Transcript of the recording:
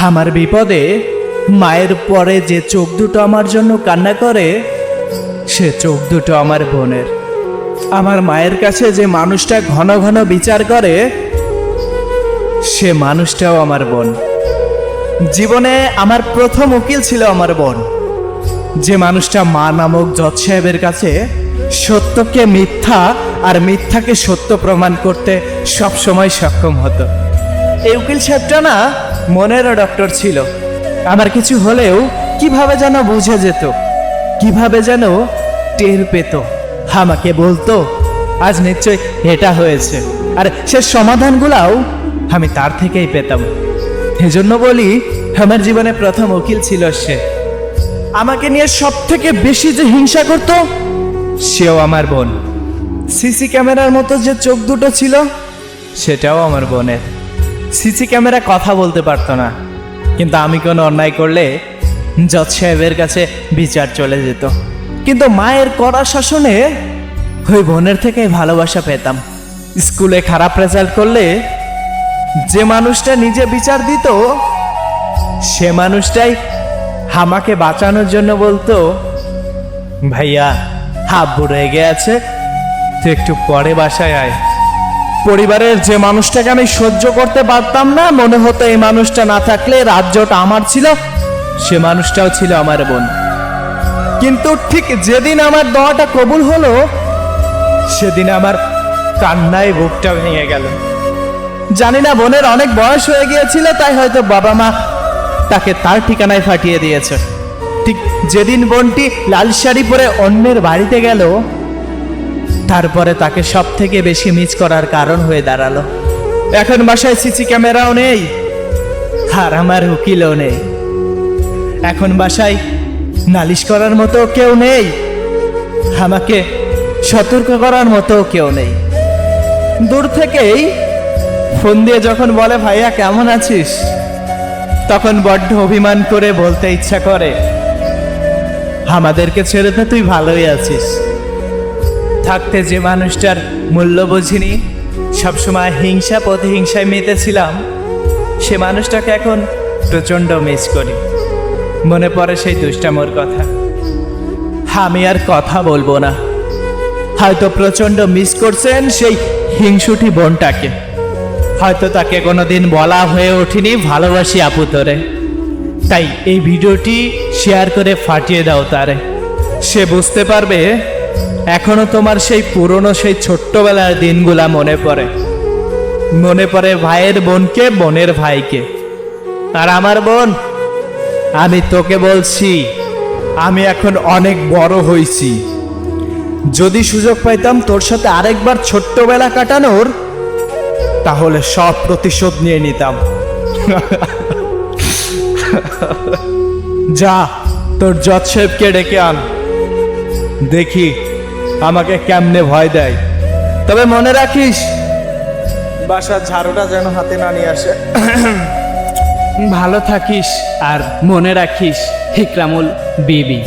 আমার বিপদে মায়ের পরে যে চোখ দুটো আমার জন্য কান্না করে, সে চোখ দুটো আমার বোনের। আমার মায়ের কাছে যে মানুষটা ঘন ঘন বিচার করে, সে মানুষটাও আমার বোন। জীবনে আমার প্রথম উকিল ছিল আমার বোন, যে মানুষটা মা নামক জজ সাহেবের কাছে সত্যকে মিথ্যা আর মিথ্যাকে সত্য প্রমাণ করতে সব সময় সক্ষম হতো। এই উকিল সাহেবটা না মনেরও ডক্টর ছিল। আমার কিছু হলেও কিভাবে যেন বুঝে যেত, কিভাবে যেন টের পেত। আমাকে বলতো আজ নিশ্চয় এটা হয়েছে, আর সে সমাধানগুলাও আমি তার থেকেই পেতাম। এজন্য বলি আমার জীবনে প্রথম উকিল ছিল সে। আমাকে নিয়ে সব থেকে বেশি যে হিংসা করত, সেও আমার বোন। সিসি ক্যামেরার মতো যে চোখ দুটো ছিল, সেটাও আমার বোনের। সিসি ক্যামেরা কথা বলতে পারতো না, কিন্তু আমি কোনো অন্যায় করলে জজ সাহেবের কাছে বিচার চলে যেত। কিন্তু মায়ের কড়া শাসনে ওই বোনের থেকে ভালোবাসা পেতাম। স্কুলে খারাপ রেজাল্ট করলে যে মানুষটা নিজে বিচার দিত, সে মানুষটাই আমাকে বাঁচানোর জন্য বলতো, ভাইয়া আব্বু রেগে আছে, তুই একটু পরে বাসায় আয়। পরিবারের যে মানুষটাকে আমি সহ্য করতে পারতাম না, মনে হতো এই মানুষটা না থাকলে রাজ্যটা আমার ছিল, সে মানুষটাও ছিল আমার বোন। কিন্তু ঠিক যেদিন আমার দোয়াটা কবুল হলো, সেদিন আমার কান্নায় বুকটা ভেঙে গেল। জানি না বোনের অনেক বয়স হয়ে গিয়েছিল, তাই হয়তো বাবা মা তাকে তার ঠিকানায় পাঠিয়ে দিয়েছে। ঠিক যেদিন বোনটি লাল শাড়ি পরে অন্যের বাড়িতে গেল, তারপরে তাকে সব থেকে বেশি মিস করার কারণ হয়ে দাঁড়ালো। এখন বাসায় সিসি ক্যামেরাও নেই, আর আমার উকিলও নেই। এখন বাসায় নালিশ করার মতো কেউ নেই, আমাকে সতর্ক করার মতো কেউ নেই। দূর থেকেই ফোন দিয়ে যখন বলে ভাইয়া কেমন আছিস, তখন বড্ড অভিমান করে বলতে ইচ্ছা করে, আমাদেরকে ছেড়ে তো তুই ভালোই আছিস। থাকতে যে মানুষটার মূল্য বুঝিনি, সবসময় হিংসা প্রতিহিংসায় মেতেছিলাম, সে মানুষটাকে এখন প্রচণ্ড মিস করি। মনে পড়ে সেই দুষ্টামোর কথা। আমি আর কথা বলবো না। হয়তো প্রচণ্ড মিস করছেন সেই হিংসুটি বোনটাকে, হয়তো তাকে কোনোদিন বলা হয়ে ওঠেনি ভালোবাসি আপু তোরে। তাই এই ভিডিওটি শেয়ার করে ফাটিয়ে দাও তারে। সে বুঝতে পারবে এখনো তোমার সেই পুরনো সেই ছোট্টবেলার দিনগুলা মনে পড়ে। মনে পড়ে ভাইয়ের বোনকে, বোনের ভাইকে। আর আমার বোন, আমি তোকে বলছি, আমি এখন অনেক বড় হয়েছি। যদি সুযোগ পাইতাম তোর সাথে আরেকবার ছোট্টবেলা কাটানোর, তাহলে সব প্রতিশোধ নিয়ে নিতাম। যা তোর জজ সাহেবকে ডেকে আন, দেখি আমাকে কেমনে ভয় দেয়। তবে মনে রাখিস, বাসার ঝাড়ুটা যেন হাতে না নিয়ে আসে। ভালো থাকিস আর মনে রাখিস, ইকরামুল বিবি।